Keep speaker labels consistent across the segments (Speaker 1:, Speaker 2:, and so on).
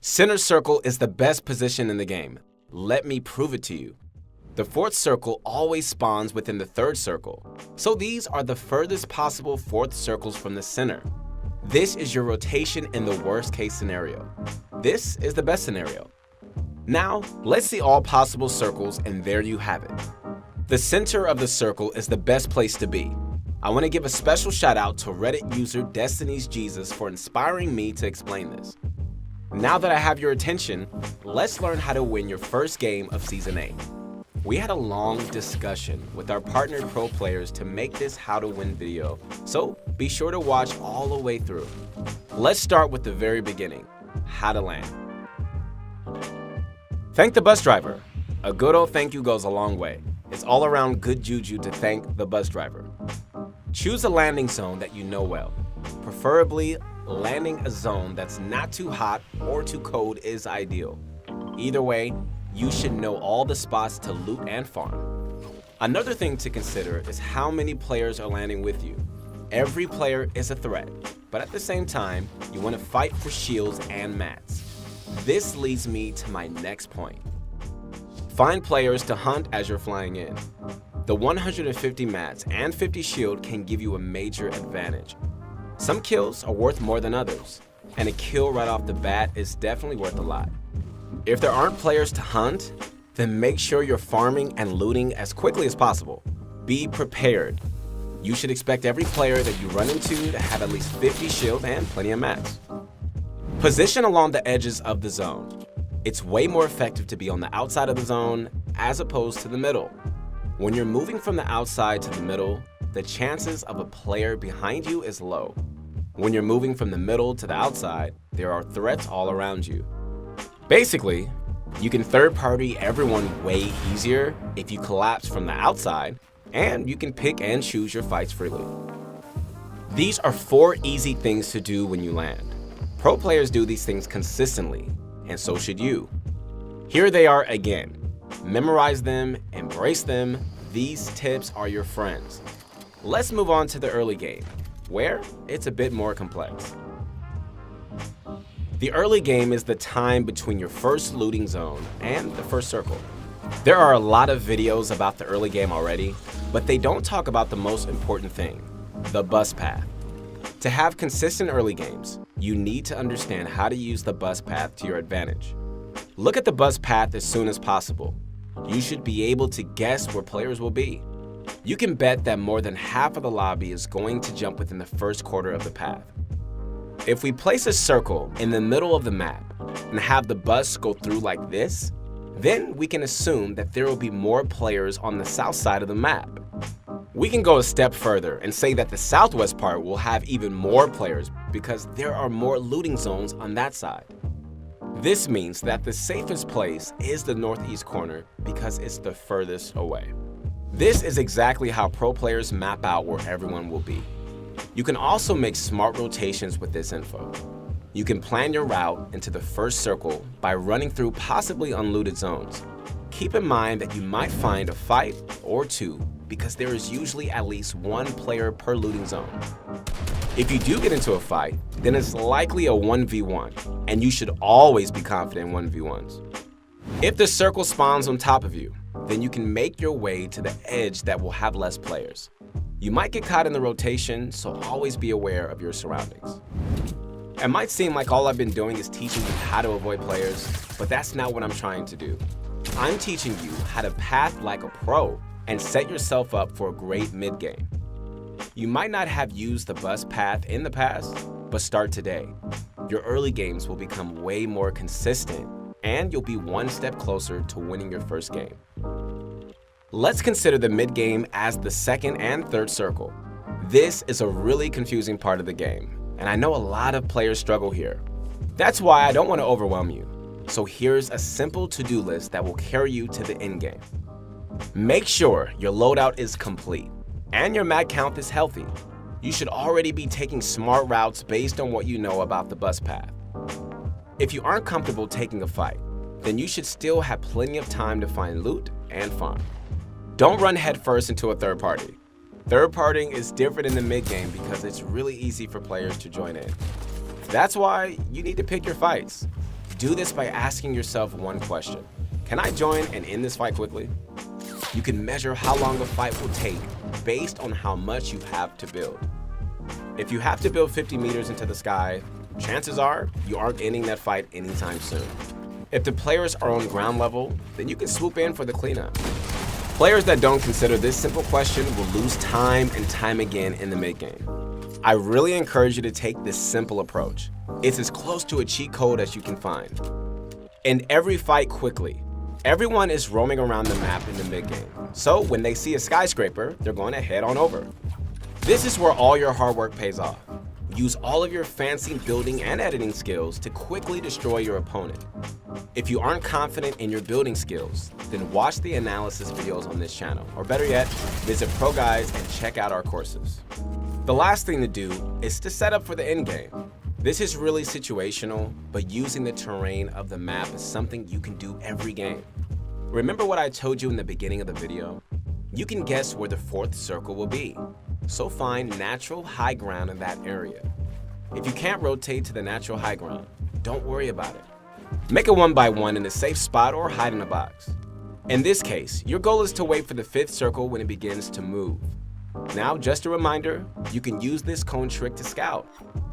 Speaker 1: Center circle is the best position in the game. Let me prove it to you. The fourth circle always spawns within the third circle, so these are the furthest possible fourth circles from the center. This is your rotation in the worst case scenario. This is the best scenario. Now, let's see all possible circles, and there you have it. The center of the circle is the best place to be. I want to give a special shout out to Reddit user Destiny's Jesus for inspiring me to explain this. Now that I have your attention, let's learn how to win your first game of Season 8. We had a long discussion with our partnered pro players to make this how to win video, so be sure to watch all the way through. Let's start with the very beginning, how to land. Thank the bus driver. A good old thank you goes a long way. It's all around good juju to thank the bus driver. Choose a landing zone that you know well. Preferably, landing a zone that's not too hot or too cold is ideal. Either way, you should know all the spots to loot and farm. Another thing to consider is how many players are landing with you. Every player is a threat, but at the same time, you want to fight for shields and mats. This leads me to my next point. Find players to hunt as you're flying in. The 150 mats and 50 shield can give you a major advantage. Some kills are worth more than others, and a kill right off the bat is definitely worth a lot. If there aren't players to hunt, then make sure you're farming and looting as quickly as possible. Be prepared. You should expect every player that you run into to have at least 50 shield and plenty of mats. Position along the edges of the zone. It's way more effective to be on the outside of the zone as opposed to the middle. When you're moving from the outside to the middle, the chances of a player behind you is low. When you're moving from the middle to the outside, there are threats all around you. Basically, you can third-party everyone way easier if you collapse from the outside, and you can pick and choose your fights freely. These are 4 easy things to do when you land. Pro players do these things consistently, and so should you. Here they are again. Memorize them, embrace them. These tips are your friends. Let's move on to the early game, where it's a bit more complex. The early game is the time between your first looting zone and the first circle. There are a lot of videos about the early game already, but they don't talk about the most important thing, the bus path. To have consistent early games, you need to understand how to use the bus path to your advantage. Look at the bus path as soon as possible. You should be able to guess where players will be. You can bet that more than half of the lobby is going to jump within the first quarter of the path. If we place a circle in the middle of the map and have the bus go through like this, then we can assume that there will be more players on the south side of the map. We can go a step further and say that the southwest part will have even more players because there are more looting zones on that side. This means that the safest place is the northeast corner because it's the furthest away. This is exactly how pro players map out where everyone will be. You can also make smart rotations with this info. You can plan your route into the first circle by running through possibly unlooted zones. Keep in mind that you might find a fight or two because there is usually at least 1 player per looting zone. If you do get into a fight, then it's likely a 1v1, and you should always be confident in 1v1s. If the circle spawns on top of you, then you can make your way to the edge that will have less players. You might get caught in the rotation, so always be aware of your surroundings. It might seem like all I've been doing is teaching you how to avoid players, but that's not what I'm trying to do. I'm teaching you how to path like a pro and set yourself up for a great mid-game. You might not have used the bus path in the past, but start today. Your early games will become way more consistent, and you'll be 1 step closer to winning your first game. Let's consider the mid-game as the second and third circle. This is a really confusing part of the game, and I know a lot of players struggle here. That's why I don't want to overwhelm you. So here's a simple to-do list that will carry you to the end game. Make sure your loadout is complete and your mat count is healthy. You should already be taking smart routes based on what you know about the bus path. If you aren't comfortable taking a fight, then you should still have plenty of time to find loot and farm. Don't run headfirst into a third party. Third partying is different in the mid-game because it's really easy for players to join in. That's why you need to pick your fights. Do this by asking yourself one question. Can I join and end this fight quickly? You can measure how long a fight will take based on how much you have to build. If you have to build 50 meters into the sky, chances are you aren't ending that fight anytime soon. If the players are on ground level, then you can swoop in for the cleanup. Players that don't consider this simple question will lose time and time again in the mid-game. I really encourage you to take this simple approach. It's as close to a cheat code as you can find. End every fight quickly. Everyone is roaming around the map in the mid-game, so when they see a skyscraper, they're going to head on over. This is where all your hard work pays off. Use all of your fancy building and editing skills to quickly destroy your opponent. If you aren't confident in your building skills, then watch the analysis videos on this channel, or better yet, visit Pro Guides and check out our courses. The last thing to do is to set up for the endgame. This is really situational, but using the terrain of the map is something you can do every game. Remember what I told you in the beginning of the video? You can guess where the fourth circle will be, so find natural high ground in that area. If you can't rotate to the natural high ground, don't worry about it. Make a 1x1 in a safe spot or hide in a box. In this case, your goal is to wait for the fifth circle when it begins to move. Now, just a reminder, you can use this cone trick to scout.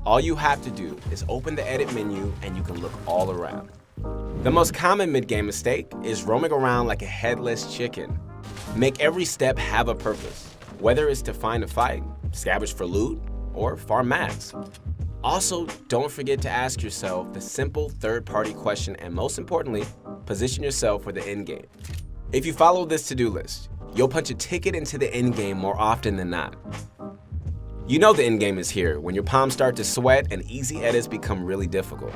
Speaker 1: All you have to do is open the edit menu and you can look all around. The most common mid-game mistake is roaming around like a headless chicken. Make every step have a purpose, whether it's to find a fight, scavenge for loot, or farm mats. Also, don't forget to ask yourself the simple third-party question and most importantly, position yourself for the endgame. If you follow this to-do list, you'll punch a ticket into the endgame more often than not. You know the endgame is here when your palms start to sweat and easy edits become really difficult.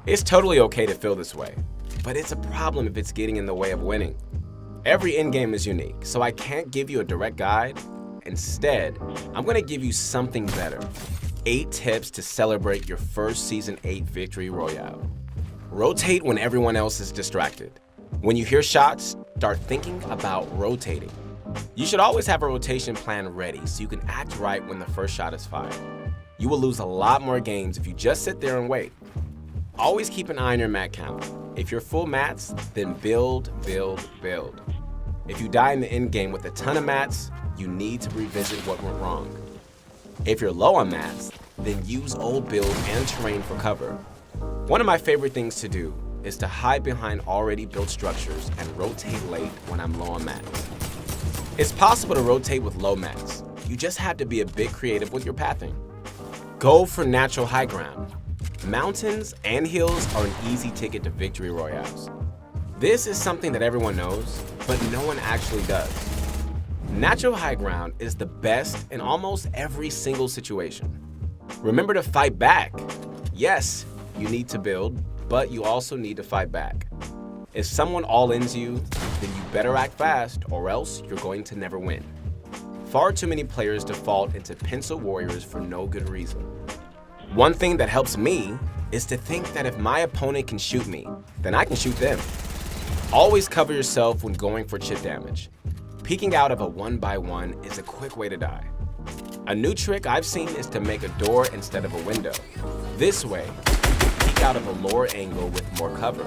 Speaker 1: It's totally okay to feel this way, but it's a problem if it's getting in the way of winning. Every endgame is unique, so I can't give you a direct guide. Instead, I'm going to give you something better. 8 tips to celebrate your first Season 8 Victory Royale. Rotate when everyone else is distracted. When you hear shots, start thinking about rotating. You should always have a rotation plan ready so you can act right when the first shot is fired. You will lose a lot more games if you just sit there and wait. Always keep an eye on your mat count. If you're full mats, then build, build, build. If you die in the end game with a ton of mats, you need to revisit what went wrong. If you're low on mats, then use old build and terrain for cover. One of my favorite things to do is to hide behind already built structures and rotate late when I'm low on mats. It's possible to rotate with low mats. You just have to be a bit creative with your pathing. Go for natural high ground. Mountains and hills are an easy ticket to victory royales. This is something that everyone knows, but no one actually does. Natural high ground is the best in almost every single situation. Remember to fight back. Yes, you need to build, but you also need to fight back. If someone all-ins you, then you better act fast or else you're going to never win. Far too many players default into pencil warriors for no good reason. One thing that helps me is to think that if my opponent can shoot me, then I can shoot them. Always cover yourself when going for chip damage. Peeking out of a 1x1 is a quick way to die. A new trick I've seen is to make a door instead of a window. This way, you can peek out of a lower angle with more cover.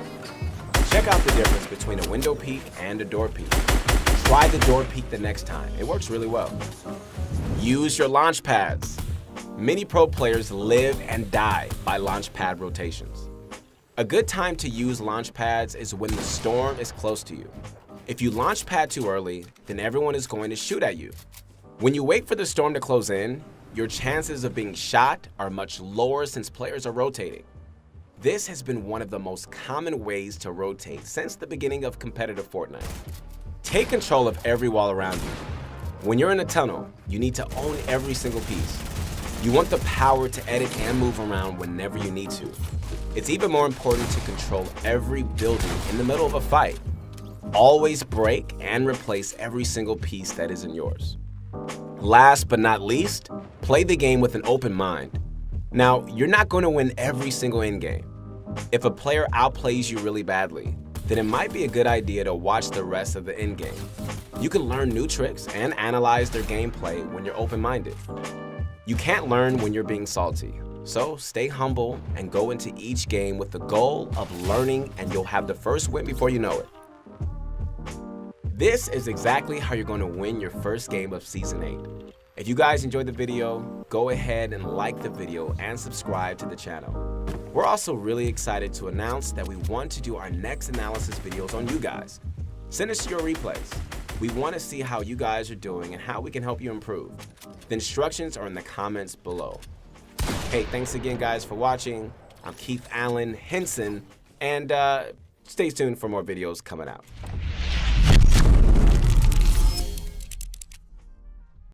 Speaker 1: Check out the difference between a window peek and a door peek. Try the door peek the next time. It works really well. Use your launch pads. Many pro players live and die by launch pad rotations. A good time to use launch pads is when the storm is close to you. If you launch pad too early, then everyone is going to shoot at you. When you wait for the storm to close in, your chances of being shot are much lower since players are rotating. This has been one of the most common ways to rotate since the beginning of competitive Fortnite. Take control of every wall around you. When you're in a tunnel, you need to own every single piece. You want the power to edit and move around whenever you need to. It's even more important to control every building in the middle of a fight. Always break and replace every single piece that isn't yours. Last but not least, play the game with an open mind. Now, you're not going to win every single endgame. If a player outplays you really badly, then it might be a good idea to watch the rest of the endgame. You can learn new tricks and analyze their gameplay when you're open-minded. You can't learn when you're being salty, So stay humble and go into each game with the goal of learning, and you'll have the first win before you know it. This is exactly how you're going to win your first game of Season 8. If you guys enjoyed the video, go ahead and like the video and subscribe to the channel. We're also really excited to announce that we want to do our next analysis videos on you guys. Send us your replays. We want to see how you guys are doing and how we can help you improve. The instructions are in the comments below. Hey, thanks again guys for watching. I'm Keith Allen Henson, and stay tuned for more videos coming out.